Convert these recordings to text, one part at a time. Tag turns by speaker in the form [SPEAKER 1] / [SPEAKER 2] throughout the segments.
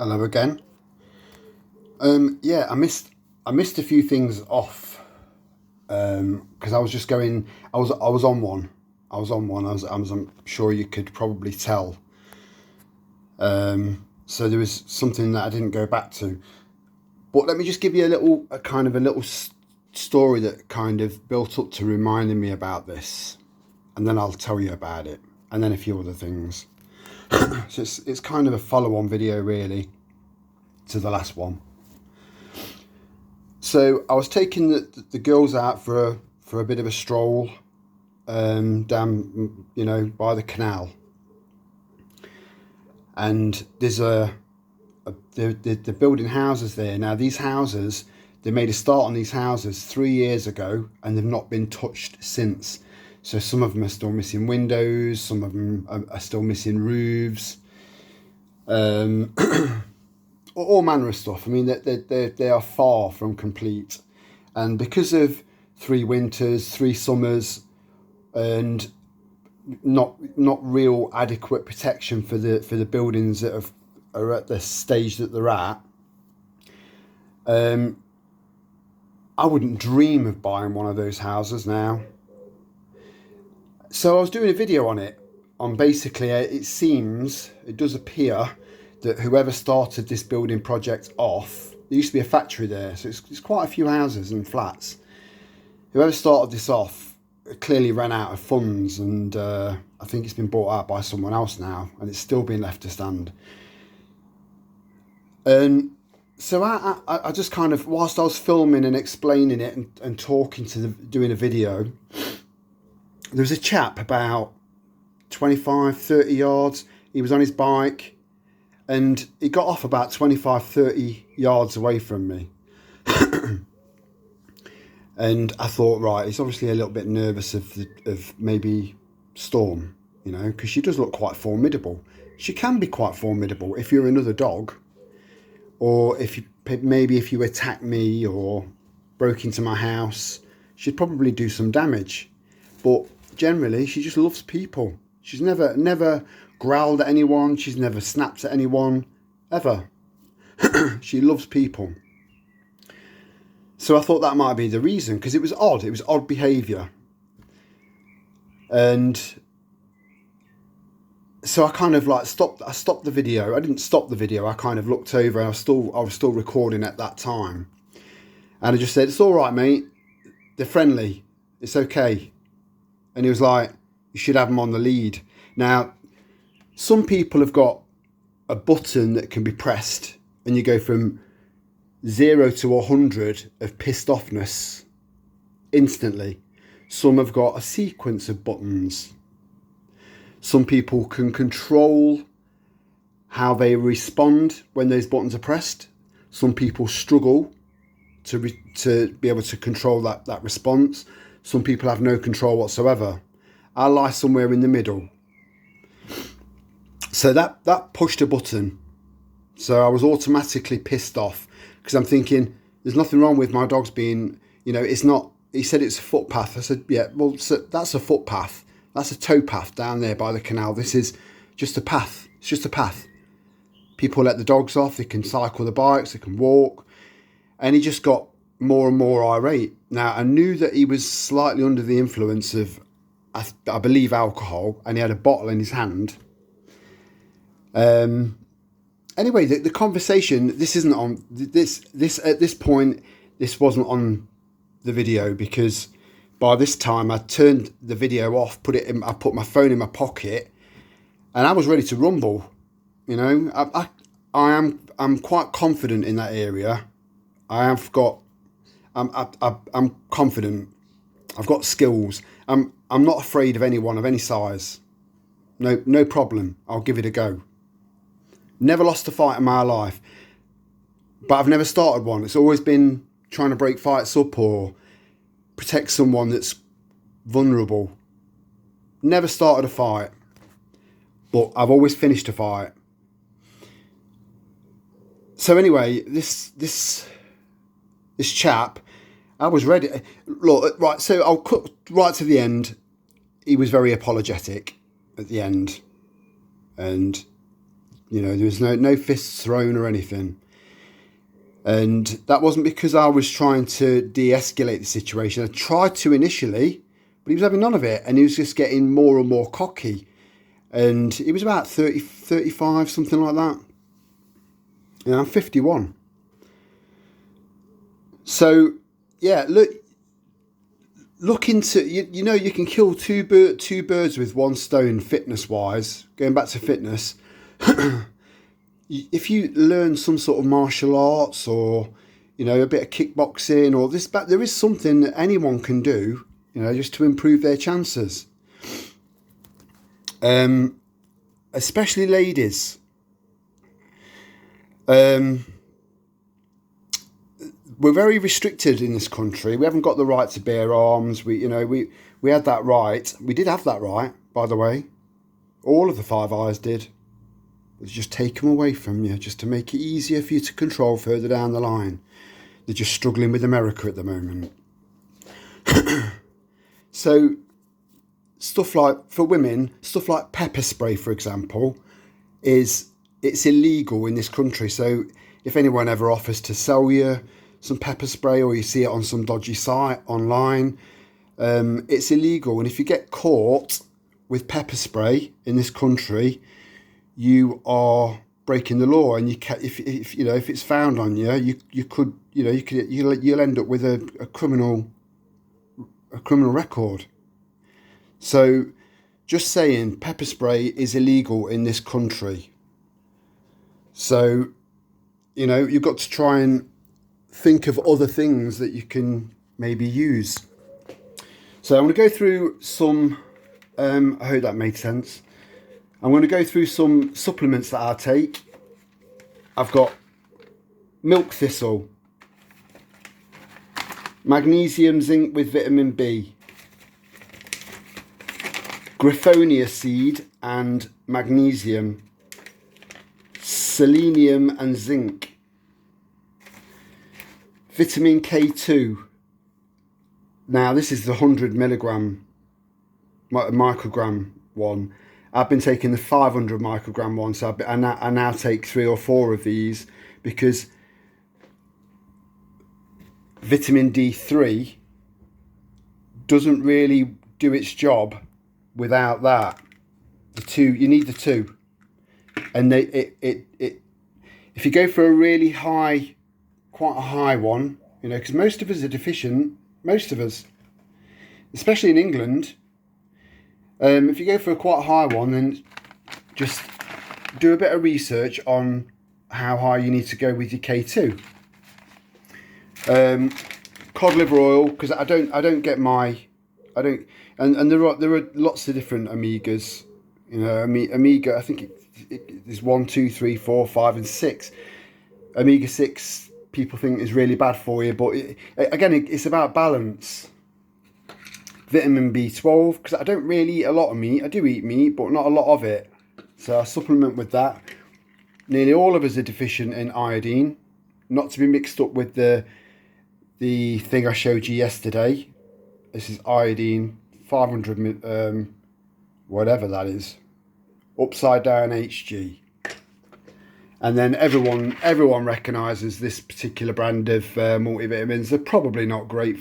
[SPEAKER 1] Hello again. Yeah, I missed a few things off because I was just going. I was on one. I was on one. I'm sure you could probably tell. So there was something that I didn't go back to. But let me just give you a little story that kind of built up to reminding me about this, and then I'll tell you about it, and then a few other things. So it's kind of a follow-on video really to the last one. So I was taking the girls out for a bit of a stroll down, by the canal, and there's they're building houses there now. These houses, they made a start on these houses 3 years ago, and they've not been touched since. So some of them are still missing windows, some of them are still missing roofs, all manner of stuff. I mean, they are far from complete, and because of 3 winters, 3 summers, and not real adequate protection for the buildings that are at the stage that they're at, I wouldn't dream of buying one of those houses now. So I was doing a video on it, on basically, it does appear that whoever started this building project off, there used to be a factory there, so it's quite a few houses and flats. Whoever started this off clearly ran out of funds, and I think it's been bought out by someone else now, and it's still being left to stand. And so I just kind of, whilst I was filming and explaining it and talking doing a video, there was a chap about 25, 30 yards. He was on his bike, and he got off about 25, 30 yards away from me. And I thought, right, he's obviously a little bit nervous of maybe Storm, because she does look quite formidable. She can be quite formidable if you're another dog, or if you attack me or broke into my house, she'd probably do some damage. But generally, she just loves people. She's never growled at anyone. She's never snapped at anyone, ever. She loves people. So I thought that might be the reason, because it was odd. It was odd behaviour. And so I kind of stopped the video. I didn't stop the video. I kind of looked over, and I was still recording at that time. And I just said, "It's all right, mate. They're friendly. It's okay." And he was like, "You should have them on the lead." Now, some people have got a button that can be pressed, and you go from 0 to 100 of pissed offness instantly. Some have got a sequence of buttons. Some people can control how they respond when those buttons are pressed. Some people struggle to be able to control that response. Some people have no control whatsoever. I lie somewhere in the middle. So that pushed a button. So I was automatically pissed off, because I'm thinking, there's nothing wrong with my dogs being, it's not, he said it's a footpath. I said, yeah, well, so that's a footpath. That's a towpath down there by the canal. This is just a path. It's just a path. People let the dogs off. They can cycle the bikes. They can walk. And he just got more and more irate. Now, I knew that he was slightly under the influence of, I believe, alcohol, and he had a bottle in his hand. Anyway, the conversation, this isn't on, this at this point, this wasn't on the video, because by this time I turned the video off, I put my phone in my pocket, and I was ready to rumble. I'm quite confident in that area. I'm confident. I've got skills. I'm not afraid of anyone of any size. No problem. I'll give it a go. Never lost a fight in my life, but I've never started one. It's always been trying to break fights up or protect someone that's vulnerable. Never started a fight, but I've always finished a fight. So anyway, this chap, I was ready. Look, right, so I'll cut right to the end. He was very apologetic at the end, and You know, there was no fists thrown or anything. And that wasn't because I was trying to de-escalate the situation. I tried to initially, but he was having none of it. And he was just getting more and more cocky. And he was about 30, 35, something like that. And I'm 51. So, yeah, look into, you know, you can kill two birds with one stone fitness-wise. Going back to fitness, if you learn some sort of martial arts or, you know, a bit of kickboxing or this, but there is something that anyone can do, you know, just to improve their chances. Especially ladies. We're very restricted in this country. We haven't got the right to bear arms. We had that right. We did have that right, by the way. All of the Five Eyes did. It's just take them away from you, just to make it easier for you to control further down the line. They're just struggling with America at the moment. So, stuff like, for women, stuff like pepper spray, for example, it's illegal in this country. So, if anyone ever offers to sell you some pepper spray or you see it on some dodgy site online, it's illegal. And if you get caught with pepper spray in this country, you are breaking the law, and if it's found on you, you'll end up with a criminal record. So, just saying, pepper spray is illegal in this country. So, you know, you've got to try and think of other things that you can maybe use. So I'm going to go through some. I hope that made sense. I'm going to go through some supplements that I take. I've got milk thistle, magnesium zinc with vitamin B, griffonia seed and magnesium, selenium and zinc, vitamin K2. Now this is the 100 milligram microgram one. I've been taking the 500 microgram one, so I now take 3 or 4 of these because vitamin D3 doesn't really do its job without that. You need the two, and if you go for a really high, quite a high one, you know, because most of us are deficient, most of us, especially in England. If you go for a quite high one, then just do a bit of research on how high you need to go with your K2. Cod liver oil, because I don't get my, and there are lots of different omegas. You know, omega, I think there's 1, 2, 3, 4, 5, and 6. Omega 6 people think is really bad for you, but it's about balance. Vitamin B12, because I don't really eat a lot of meat. I do eat meat, but not a lot of it. So I supplement with that. Nearly all of us are deficient in iodine, not to be mixed up with the thing I showed you yesterday. This is iodine, 500, whatever that is, upside down Hg. And then everyone recognises this particular brand of multivitamins. They're probably not great.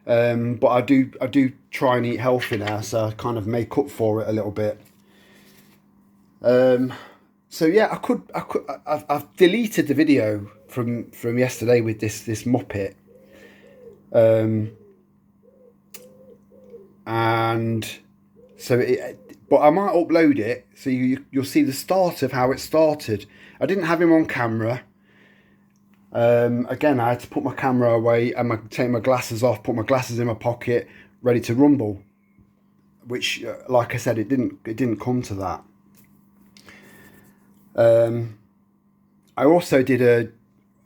[SPEAKER 1] But I do try and eat healthy now, so I kind of make up for it a little bit. So yeah, I've deleted the video from yesterday with this Muppet, and so but I might upload it so you'll see the start of how it started. I didn't have him on camera. Again, I had to put my camera away and take my glasses off, put my glasses in my pocket, ready to rumble. Which, like I said, it didn't come to that. I also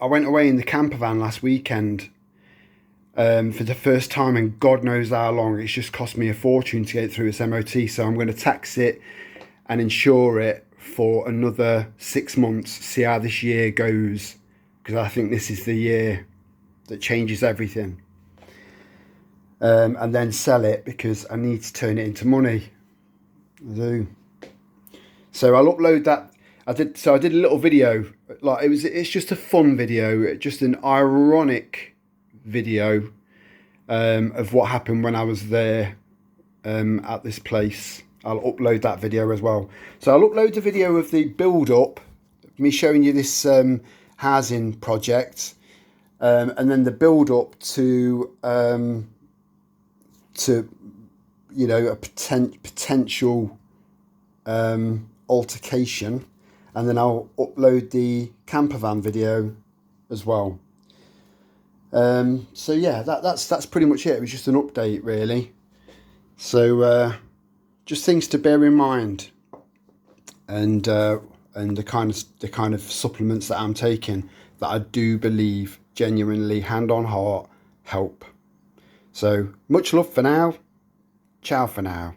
[SPEAKER 1] I went away in the camper van last weekend for the first time in God knows how long. It's just cost me a fortune to get through its MOT, so I'm going to tax it and insure it for another 6 months, see how this year goes. Because I think this is the year that changes everything. And then sell it because I need to turn it into money. I do. So I'll upload that. I did a little video, like it's just a fun video, just an ironic video of what happened when I was there at this place. I'll upload that video as well. So I'll upload the video of the build up, me showing you this housing project, and then the build up to you know, a potential altercation, and then I'll upload the camper van video as well. So yeah, that's pretty much it. It was just an update, really. So just things to bear in mind, and the kind of supplements that I'm taking that I do believe genuinely, hand on heart, help. So much love for now. Ciao for now.